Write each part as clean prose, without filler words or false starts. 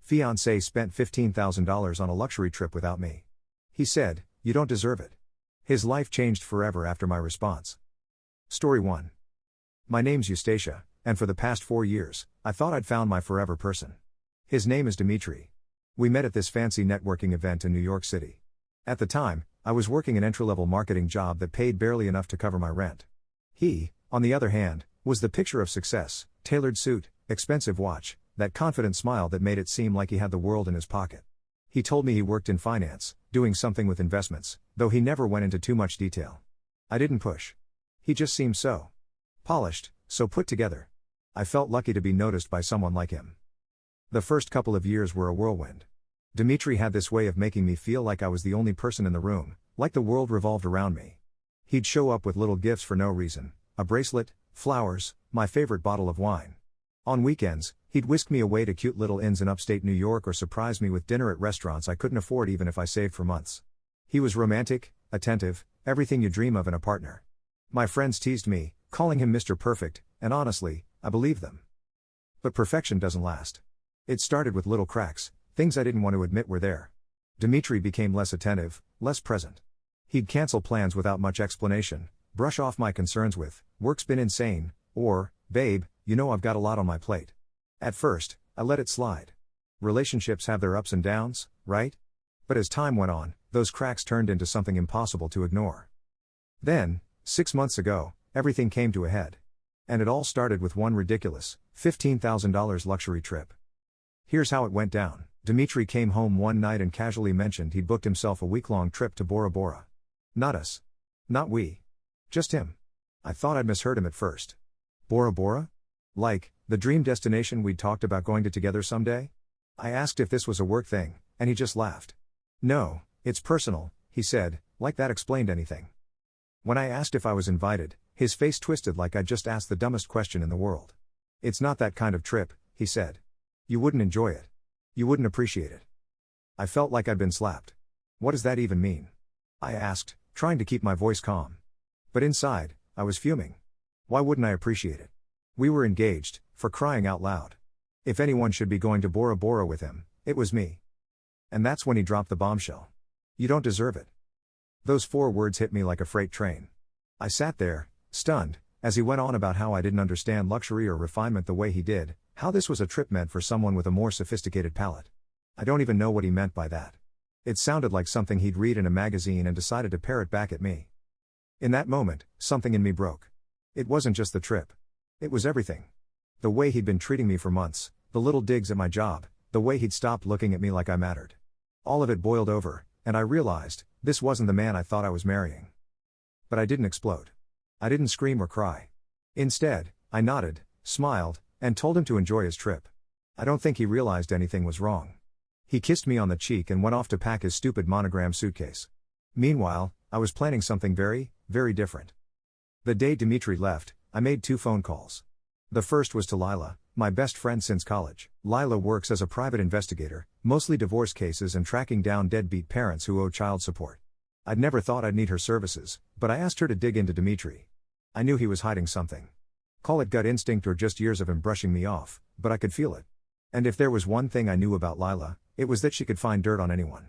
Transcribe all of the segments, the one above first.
Fiancé spent $15,000 on a luxury trip without me. He said, "You don't deserve it." His life changed forever after my response. Story 1. My name's Eustacia, and for the past 4 years, I thought I'd found my forever person. His name is Dimitri. We met at this fancy networking event in New York City. At the time, I was working an entry-level marketing job that paid barely enough to cover my rent. He, on the other hand, was the picture of success: tailored suit, expensive watch, that confident smile that made it seem like he had the world in his pocket. He told me he worked in finance, doing something with investments, though he never went into too much detail. I didn't push. He just seemed so polished, so put together. I felt lucky to be noticed by someone like him. The first couple of years were a whirlwind. Dimitri had this way of making me feel like I was the only person in the room, like the world revolved around me. He'd show up with little gifts for no reason: a bracelet, flowers, my favorite bottle of wine. On weekends, he'd whisk me away to cute little inns in upstate New York or surprise me with dinner at restaurants I couldn't afford even if I saved for months. He was romantic, attentive, everything you dream of in a partner. My friends teased me, calling him Mr. Perfect, and honestly, I believed them. But perfection doesn't last. It started with little cracks, things I didn't want to admit were there. Dimitri became less attentive, less present. He'd cancel plans without much explanation, brush off my concerns with, "Work's been insane," or, "Babe, you know I've got a lot on my plate." At first, I let it slide. Relationships have their ups and downs, right? But as time went on, those cracks turned into something impossible to ignore. Then, 6 months ago, everything came to a head. And it all started with one ridiculous, $15,000 luxury trip. Here's how it went down. Dimitri came home one night and casually mentioned he'd booked himself a week-long trip to Bora Bora. Not us. Not we. Just him. I thought I'd misheard him at first. Bora Bora? Like, the dream destination we'd talked about going to together someday? I asked if this was a work thing, and he just laughed. "No, it's personal," he said, like that explained anything. When I asked if I was invited, his face twisted like I'd just asked the dumbest question in the world. "It's not that kind of trip," he said. "You wouldn't enjoy it. You wouldn't appreciate it." I felt like I'd been slapped. What does that even mean? I asked, trying to keep my voice calm. But inside, I was fuming. Why wouldn't I appreciate it? We were engaged, for crying out loud. If anyone should be going to Bora Bora with him, it was me. And that's when he dropped the bombshell. "You don't deserve it." Those 4 words hit me like a freight train. I sat there, stunned, as he went on about how I didn't understand luxury or refinement the way he did, how this was a trip meant for someone with a more sophisticated palate. I don't even know what he meant by that. It sounded like something he'd read in a magazine and decided to parrot back at me. In that moment, something in me broke. It wasn't just the trip. It was everything. The way he'd been treating me for months, the little digs at my job, the way he'd stopped looking at me like I mattered. All of it boiled over, and I realized, this wasn't the man I thought I was marrying. But I didn't explode. I didn't scream or cry. Instead, I nodded, smiled, and told him to enjoy his trip. I don't think he realized anything was wrong. He kissed me on the cheek and went off to pack his stupid monogram suitcase. Meanwhile, I was planning something very, very different. The day Dimitri left, I made 2 phone calls. The first was to Lila, my best friend since college. Lila works as a private investigator, mostly divorce cases and tracking down deadbeat parents who owe child support. I'd never thought I'd need her services, but I asked her to dig into Dimitri. I knew he was hiding something. Call it gut instinct or just years of him brushing me off, but I could feel it. And if there was one thing I knew about Lila, it was that she could find dirt on anyone.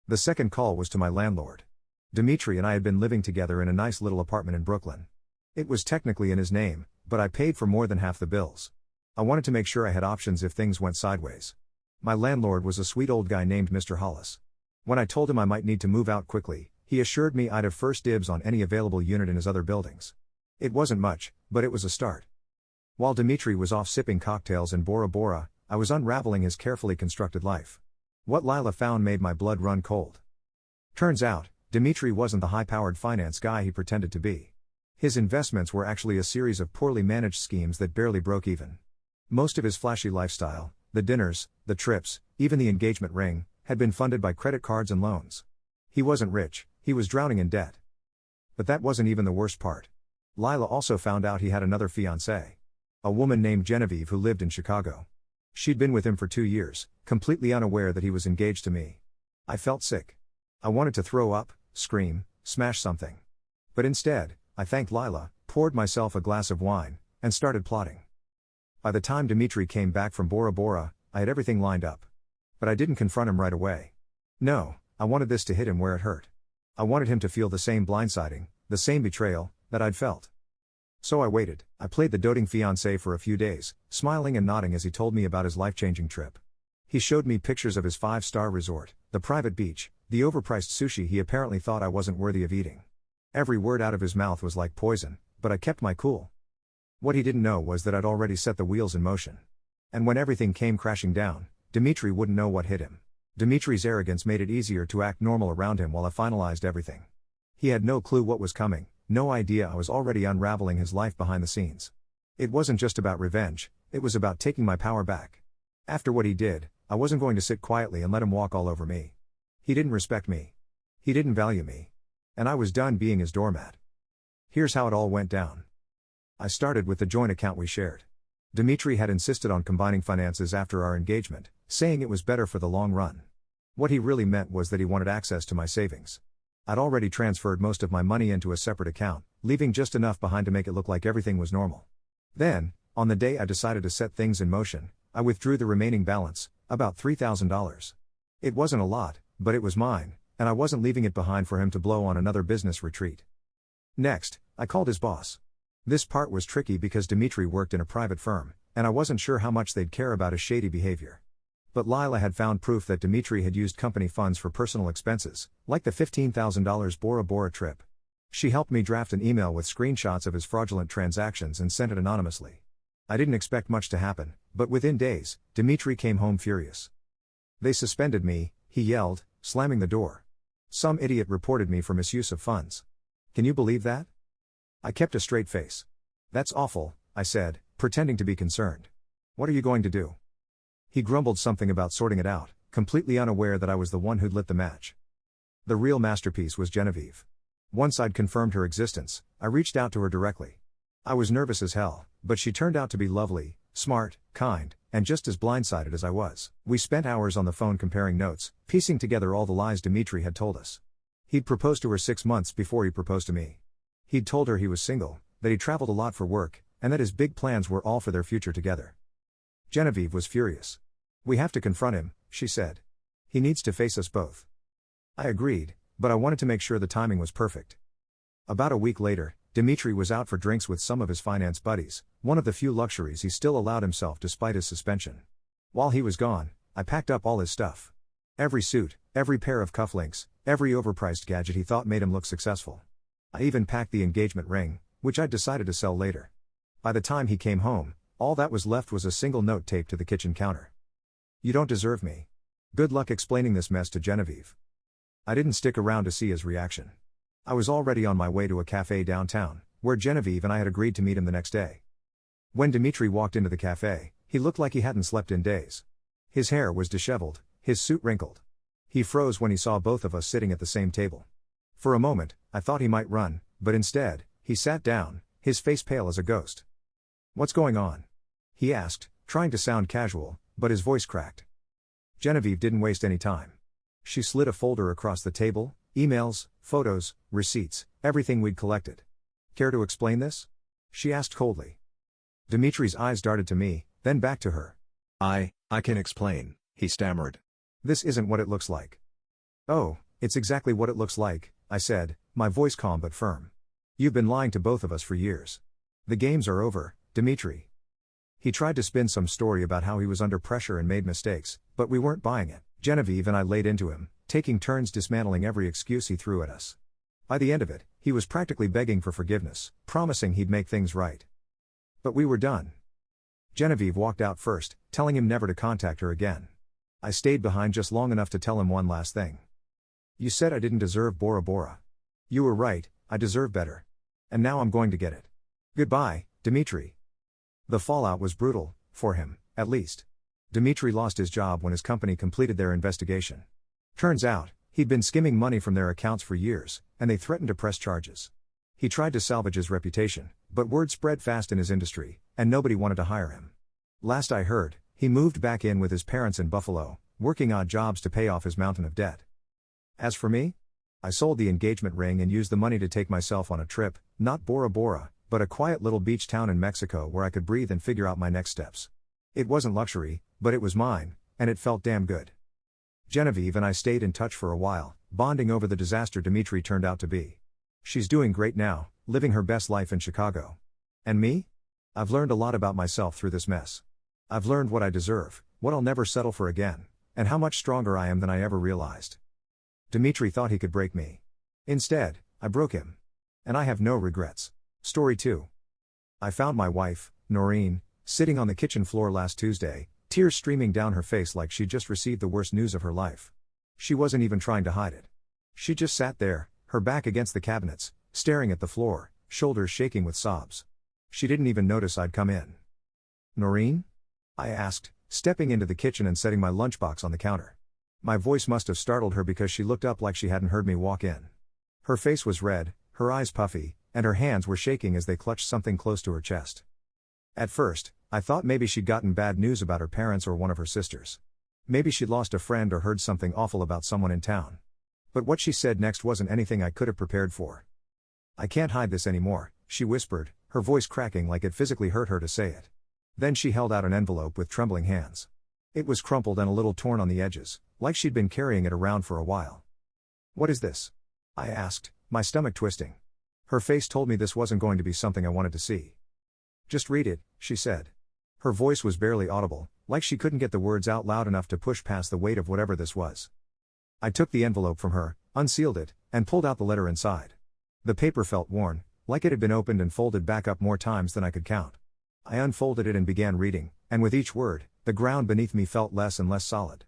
The second call was to my landlord. Dimitri and I had been living together in a nice little apartment in Brooklyn. It was technically in his name, but I paid for more than half the bills. I wanted to make sure I had options if things went sideways. My landlord was a sweet old guy named Mr. Hollis. When I told him I might need to move out quickly, he assured me I'd have first dibs on any available unit in his other buildings. It wasn't much, but it was a start. While Dimitri was off sipping cocktails in Bora Bora, I was unraveling his carefully constructed life. What Lila found made my blood run cold. Turns out, Dimitri wasn't the high-powered finance guy he pretended to be. His investments were actually a series of poorly managed schemes that barely broke even. Most of his flashy lifestyle, the dinners, the trips, even the engagement ring, had been funded by credit cards and loans. He wasn't rich, he was drowning in debt. But that wasn't even the worst part. Lila also found out he had another fiancé. A woman named Genevieve who lived in Chicago. She'd been with him for 2 years, completely unaware that he was engaged to me. I felt sick. I wanted to throw up, scream, smash something. But instead, I thanked Lila, poured myself a glass of wine, and started plotting. By the time Dimitri came back from Bora Bora, I had everything lined up. But I didn't confront him right away. No, I wanted this to hit him where it hurt. I wanted him to feel the same blindsiding, the same betrayal, that I'd felt. So I waited. I played the doting fiancé for a few days, smiling and nodding as he told me about his life-changing trip. He showed me pictures of his 5-star resort, the private beach, the overpriced sushi he apparently thought I wasn't worthy of eating. Every word out of his mouth was like poison, but I kept my cool. What he didn't know was that I'd already set the wheels in motion. And when everything came crashing down, Dimitri wouldn't know what hit him. Dimitri's arrogance made it easier to act normal around him while I finalized everything. He had no clue what was coming, no idea I was already unraveling his life behind the scenes. It wasn't just about revenge, it was about taking my power back. After what he did, I wasn't going to sit quietly and let him walk all over me. He didn't respect me. He didn't value me. And I was done being his doormat. Here's how it all went down. I started with the joint account we shared. Dimitri had insisted on combining finances after our engagement, saying it was better for the long run. What he really meant was that he wanted access to my savings. I'd already transferred most of my money into a separate account, leaving just enough behind to make it look like everything was normal. Then, on the day I decided to set things in motion, I withdrew the remaining balance, about $3,000. It wasn't a lot, but it was mine, and I wasn't leaving it behind for him to blow on another business retreat. Next, I called his boss. This part was tricky because Dimitri worked in a private firm, and I wasn't sure how much they'd care about his shady behavior. But Lila had found proof that Dimitri had used company funds for personal expenses, like the $15,000 Bora Bora trip. She helped me draft an email with screenshots of his fraudulent transactions and sent it anonymously. I didn't expect much to happen, but within days, Dimitri came home furious. "They suspended me," he yelled, slamming the door. "Some idiot reported me for misuse of funds. Can you believe that?" I kept a straight face. "That's awful," I said, pretending to be concerned. "What are you going to do?" He grumbled something about sorting it out, completely unaware that I was the one who'd lit the match. The real masterpiece was Genevieve. Once I'd confirmed her existence, I reached out to her directly. I was nervous as hell, but she turned out to be lovely, smart, kind, and just as blindsided as I was. We spent hours on the phone comparing notes, piecing together all the lies Dimitri had told us. He'd proposed to her 6 months before he proposed to me. He'd told her he was single, that he traveled a lot for work, and that his big plans were all for their future together. Genevieve was furious. "We have to confront him," she said. "He needs to face us both." I agreed, but I wanted to make sure the timing was perfect. About a week later, Dimitri was out for drinks with some of his finance buddies, one of the few luxuries he still allowed himself despite his suspension. While he was gone, I packed up all his stuff. Every suit, every pair of cufflinks, every overpriced gadget he thought made him look successful. I even packed the engagement ring, which I'd decided to sell later. By the time he came home, all that was left was a single note taped to the kitchen counter. "You don't deserve me. Good luck explaining this mess to Genevieve." I didn't stick around to see his reaction. I was already on my way to a cafe downtown, where Genevieve and I had agreed to meet him the next day. When Dimitri walked into the cafe, he looked like he hadn't slept in days. His hair was disheveled, his suit wrinkled. He froze when he saw both of us sitting at the same table. For a moment, I thought he might run, but instead, he sat down, his face pale as a ghost. "What's going on?" he asked, trying to sound casual, but his voice cracked. Genevieve didn't waste any time. She slid a folder across the table, emails, photos, receipts, everything we'd collected. "Care to explain this?" she asked coldly. Dimitri's eyes darted to me, then back to her. I can explain," he stammered. "This isn't what it looks like." "Oh, it's exactly what it looks like," I said, my voice calm but firm. "You've been lying to both of us for years. The games are over, Dimitri." He tried to spin some story about how he was under pressure and made mistakes, but we weren't buying it. Genevieve and I laid into him, taking turns dismantling every excuse he threw at us. By the end of it, he was practically begging for forgiveness, promising he'd make things right. But we were done. Genevieve walked out first, telling him never to contact her again. I stayed behind just long enough to tell him one last thing. "You said I didn't deserve Bora Bora. You were right, I deserve better. And now I'm going to get it. Goodbye, Dimitri." The fallout was brutal, for him, at least. Dimitri lost his job when his company completed their investigation. Turns out, he'd been skimming money from their accounts for years, and they threatened to press charges. He tried to salvage his reputation, but word spread fast in his industry, and nobody wanted to hire him. Last I heard, he moved back in with his parents in Buffalo, working odd jobs to pay off his mountain of debt. As for me, I sold the engagement ring and used the money to take myself on a trip, not Bora Bora, but a quiet little beach town in Mexico where I could breathe and figure out my next steps. It wasn't luxury, but it was mine, and it felt damn good. Genevieve and I stayed in touch for a while, bonding over the disaster Dimitri turned out to be. She's doing great now, living her best life in Chicago. And me? I've learned a lot about myself through this mess. I've learned what I deserve, what I'll never settle for again, and how much stronger I am than I ever realized. Dimitri thought he could break me. Instead, I broke him. And I have no regrets. Story 2. I found my wife, Noreen, sitting on the kitchen floor last Tuesday, tears streaming down her face like she'd just received the worst news of her life. She wasn't even trying to hide it. She just sat there, her back against the cabinets, staring at the floor, shoulders shaking with sobs. She didn't even notice I'd come in. Noreen? I asked, stepping into the kitchen and setting my lunchbox on the counter. My voice must have startled her because she looked up like she hadn't heard me walk in. Her face was red, her eyes puffy, and her hands were shaking as they clutched something close to her chest. At first, I thought maybe she'd gotten bad news about her parents or one of her sisters. Maybe she'd lost a friend or heard something awful about someone in town. But what she said next wasn't anything I could have prepared for. I can't hide this anymore, she whispered, her voice cracking like it physically hurt her to say it. Then she held out an envelope with trembling hands. It was crumpled and a little torn on the edges, like she'd been carrying it around for a while. What is this? I asked, my stomach twisting. Her face told me this wasn't going to be something I wanted to see. Just read it, she said. Her voice was barely audible, like she couldn't get the words out loud enough to push past the weight of whatever this was. I took the envelope from her, unsealed it, and pulled out the letter inside. The paper felt worn, like it had been opened and folded back up more times than I could count. I unfolded it and began reading, and with each word, the ground beneath me felt less and less solid.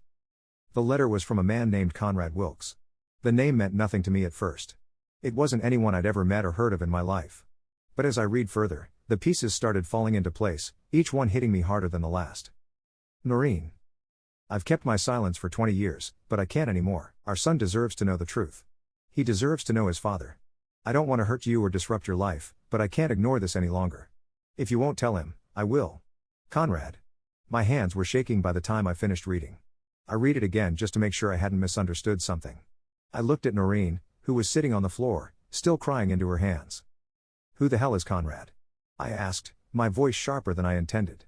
The letter was from a man named Conrad Wilkes. The name meant nothing to me at first. It wasn't anyone I'd ever met or heard of in my life. But as I read further, the pieces started falling into place, each one hitting me harder than the last. Noreen. I've kept my silence for 20 years, but I can't anymore. Our son deserves to know the truth. He deserves to know his father. I don't want to hurt you or disrupt your life, but I can't ignore this any longer. If you won't tell him, I will. Conrad. My hands were shaking by the time I finished reading. I read it again just to make sure I hadn't misunderstood something. I looked at Noreen, who was sitting on the floor, still crying into her hands. Who the hell is Conrad? I asked, my voice sharper than I intended.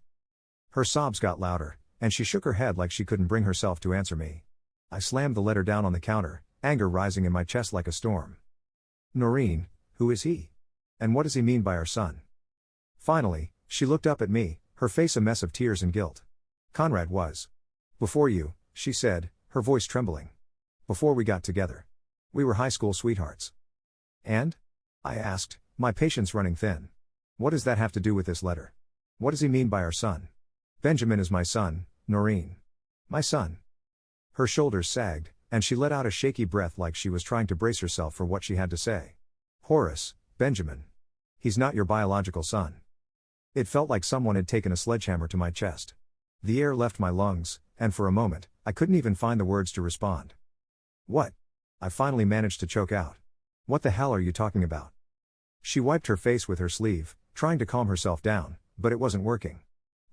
Her sobs got louder, and she shook her head like she couldn't bring herself to answer me. I slammed the letter down on the counter, anger rising in my chest like a storm. Noreen, who is he? And what does he mean by our son? Finally, she looked up at me, her face a mess of tears and guilt. Conrad was. Before you, she said, her voice trembling. Before we got together. We were high school sweethearts. And? I asked, my patience running thin. What does that have to do with this letter? What does he mean by our son? Benjamin is my son, Noreen. My son. Her shoulders sagged, and she let out a shaky breath like she was trying to brace herself for what she had to say. Horace, Benjamin. He's not your biological son. It felt like someone had taken a sledgehammer to my chest. The air left my lungs, and for a moment, I couldn't even find the words to respond. What? I finally managed to choke out. What the hell are you talking about? She wiped her face with her sleeve, trying to calm herself down, but it wasn't working.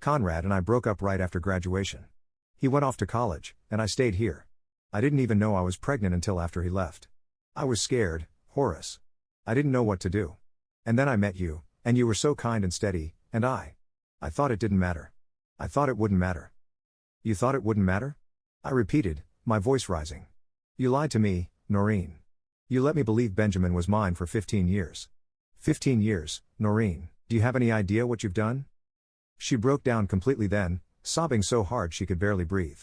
Conrad and I broke up right after graduation. He went off to college, and I stayed here. I didn't even know I was pregnant until after he left. I was scared, Horace. I didn't know what to do. And then I met you, and you were so kind and steady, and I thought it didn't matter. I thought it wouldn't matter. You thought it wouldn't matter? I repeated, my voice rising. You lied to me, Noreen. You let me believe Benjamin was mine for 15 years. 15 years, Noreen, do you have any idea what you've done? She broke down completely then, sobbing so hard she could barely breathe.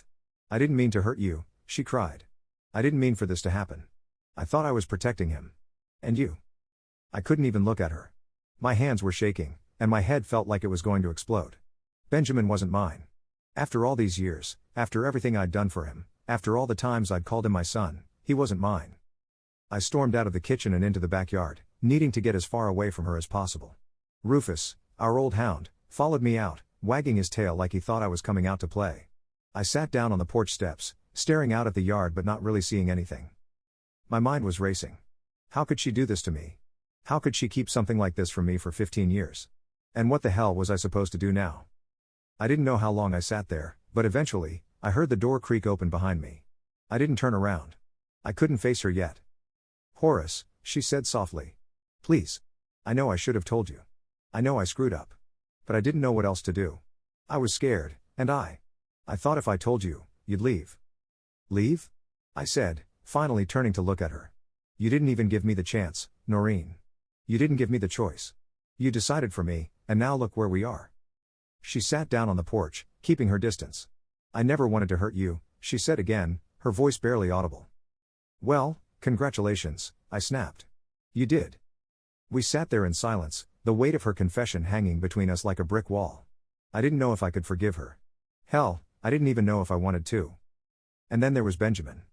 I didn't mean to hurt you, she cried. I didn't mean for this to happen. I thought I was protecting him. And you. I couldn't even look at her. My hands were shaking, and my head felt like it was going to explode. Benjamin wasn't mine. After all these years, after everything I'd done for him, after all the times I'd called him my son, he wasn't mine. I stormed out of the kitchen and into the backyard, needing to get as far away from her as possible. Rufus, our old hound, followed me out, wagging his tail like he thought I was coming out to play. I sat down on the porch steps, staring out at the yard but not really seeing anything. My mind was racing. How could she do this to me? How could she keep something like this from me for 15 years? And what the hell was I supposed to do now? I didn't know how long I sat there, but eventually, I heard the door creak open behind me. I didn't turn around. I couldn't face her yet. Horace, she said softly. Please. I know I should have told you. I know I screwed up. But I didn't know what else to do. I was scared, and I thought if I told you, you'd leave. Leave? I said, finally turning to look at her. You didn't even give me the chance, Noreen. You didn't give me the choice. You decided for me, and now look where we are. She sat down on the porch, keeping her distance. I never wanted to hurt you, she said again, her voice barely audible. Well, congratulations, I snapped. You did. We sat there in silence, the weight of her confession hanging between us like a brick wall. I didn't know if I could forgive her. Hell, I didn't even know if I wanted to. And then there was Benjamin.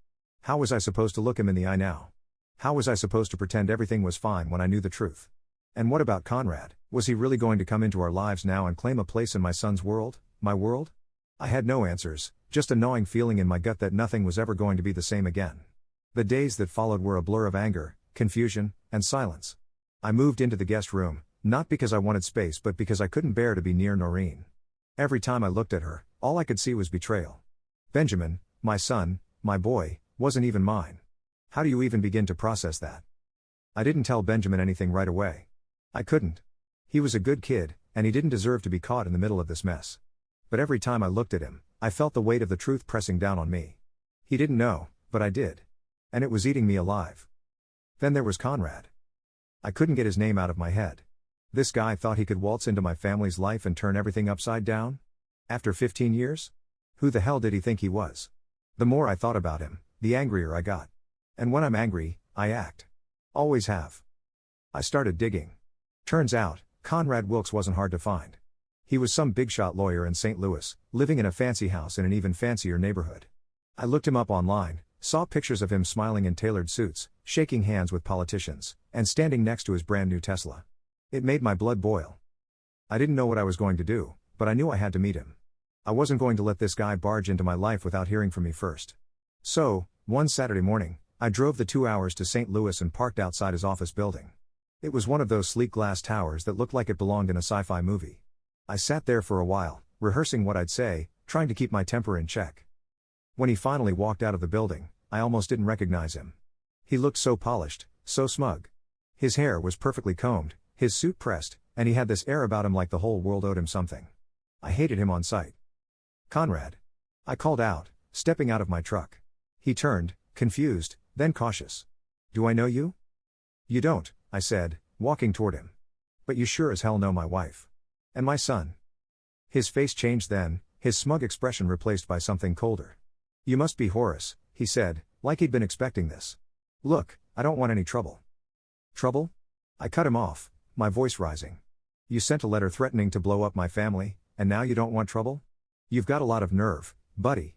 How was I supposed to look him in the eye now? How was I supposed to pretend everything was fine when I knew the truth? And what about Conrad? Was he really going to come into our lives now and claim a place in my son's world, my world? I had no answers, just a gnawing feeling in my gut that nothing was ever going to be the same again. The days that followed were a blur of anger, confusion, and silence. I moved into the guest room, not because I wanted space but because I couldn't bear to be near Noreen. Every time I looked at her, all I could see was betrayal. Benjamin, my son, my boy, wasn't even mine. How do you even begin to process that? I didn't tell Benjamin anything right away. I couldn't. He was a good kid, and he didn't deserve to be caught in the middle of this mess. But every time I looked at him, I felt the weight of the truth pressing down on me. He didn't know, but I did. And it was eating me alive. Then there was Conrad. I couldn't get his name out of my head. This guy thought he could waltz into my family's life and turn everything upside down? After 15 years? Who the hell did he think he was? The more I thought about him, the angrier I got. And when I'm angry, I act. Always have. I started digging. Turns out, Conrad Wilkes wasn't hard to find. He was some big-shot lawyer in St. Louis, living in a fancy house in an even fancier neighborhood. I looked him up online, saw pictures of him smiling in tailored suits, shaking hands with politicians, and standing next to his brand new Tesla. It made my blood boil. I didn't know what I was going to do, but I knew I had to meet him. I wasn't going to let this guy barge into my life without hearing from me first. So, one Saturday morning, I drove the 2 hours to St. Louis and parked outside his office building. It was one of those sleek glass towers that looked like it belonged in a sci-fi movie. I sat there for a while, rehearsing what I'd say, trying to keep my temper in check. When he finally walked out of the building, I almost didn't recognize him. He looked so polished, so smug. His hair was perfectly combed, his suit pressed, and he had this air about him like the whole world owed him something. I hated him on sight. Conrad. I called out, stepping out of my truck. He turned, confused, then cautious. Do I know you? You don't, I said, walking toward him. But you sure as hell know my wife. And my son. His face changed then, his smug expression replaced by something colder. You must be Horace, he said, like he'd been expecting this. Look, I don't want any trouble. Trouble? I cut him off, my voice rising. You sent a letter threatening to blow up my family, and now you don't want trouble? You've got a lot of nerve, buddy.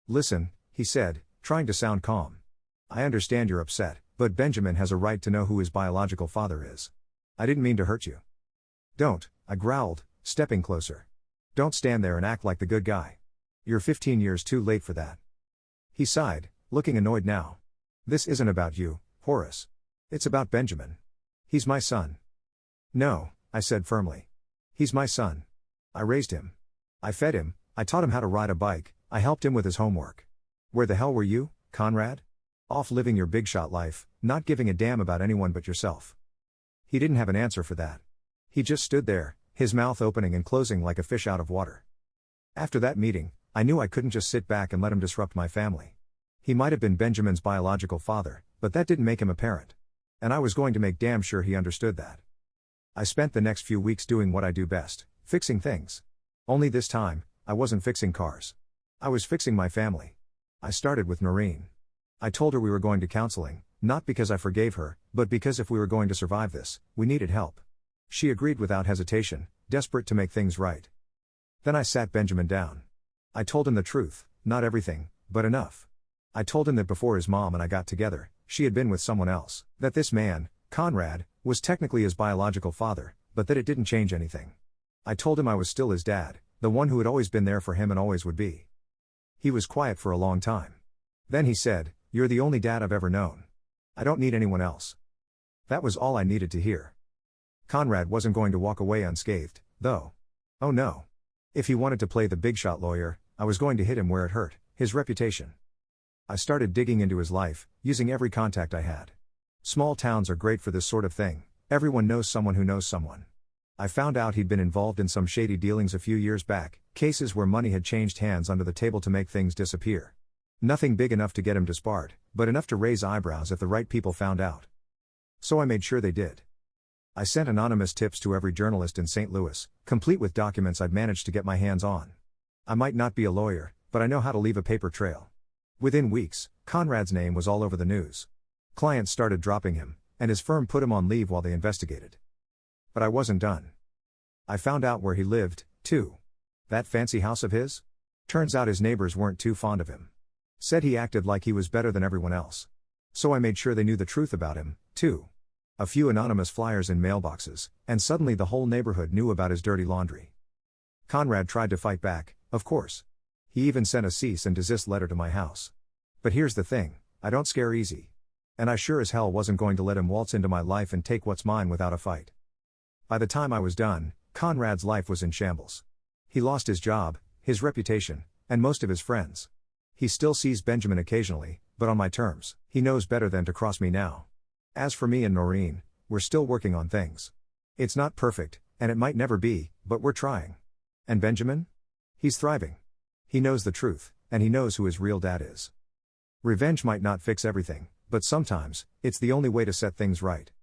Listen, he said, trying to sound calm. I understand you're upset, but Benjamin has a right to know who his biological father is. I didn't mean to hurt you. Don't, I growled, stepping closer. Don't stand there and act like the good guy. You're 15 years too late for that. He sighed, looking annoyed now. This isn't about you, Horace. It's about Benjamin. He's my son. No, I said firmly. He's my son. I raised him. I fed him, I taught him how to ride a bike, I helped him with his homework. Where the hell were you, Conrad? Off living your big shot life, not giving a damn about anyone but yourself. He didn't have an answer for that. He just stood there, his mouth opening and closing like a fish out of water. After that meeting, I knew I couldn't just sit back and let him disrupt my family. He might have been Benjamin's biological father, but that didn't make him a parent. And I was going to make damn sure he understood that. I spent the next few weeks doing what I do best, fixing things. Only this time, I wasn't fixing cars. I was fixing my family. I started with Noreen. I told her we were going to counseling, not because I forgave her, but because if we were going to survive this, we needed help. She agreed without hesitation, desperate to make things right. Then I sat Benjamin down. I told him the truth, not everything, but enough. I told him that before his mom and I got together, she had been with someone else, that this man, Conrad, was technically his biological father, but that it didn't change anything. I told him I was still his dad, the one who had always been there for him and always would be. He was quiet for a long time. Then he said, "You're the only dad I've ever known. I don't need anyone else." That was all I needed to hear. Conrad wasn't going to walk away unscathed, though. Oh no. If he wanted to play the big shot lawyer, I was going to hit him where it hurt, his reputation. I started digging into his life, using every contact I had. Small towns are great for this sort of thing, everyone knows someone who knows someone. I found out he'd been involved in some shady dealings a few years back, cases where money had changed hands under the table to make things disappear. Nothing big enough to get him disbarred, but enough to raise eyebrows if the right people found out. So I made sure they did. I sent anonymous tips to every journalist in St. Louis, complete with documents I'd managed to get my hands on. I might not be a lawyer, but I know how to leave a paper trail. Within weeks, Conrad's name was all over the news. Clients started dropping him, and his firm put him on leave while they investigated. But I wasn't done. I found out where he lived, too. That fancy house of his? Turns out his neighbors weren't too fond of him. Said he acted like he was better than everyone else. So I made sure they knew the truth about him, too. A few anonymous flyers in mailboxes, and suddenly the whole neighborhood knew about his dirty laundry. Conrad tried to fight back, of course. He even sent a cease and desist letter to my house. But here's the thing, I don't scare easy. And I sure as hell wasn't going to let him waltz into my life and take what's mine without a fight. By the time I was done, Conrad's life was in shambles. He lost his job, his reputation, and most of his friends. He still sees Benjamin occasionally, but on my terms. He knows better than to cross me now. As for me and Noreen, we're still working on things. It's not perfect, and it might never be, but we're trying. And Benjamin? He's thriving. He knows the truth, and he knows who his real dad is. Revenge might not fix everything, but sometimes, it's the only way to set things right.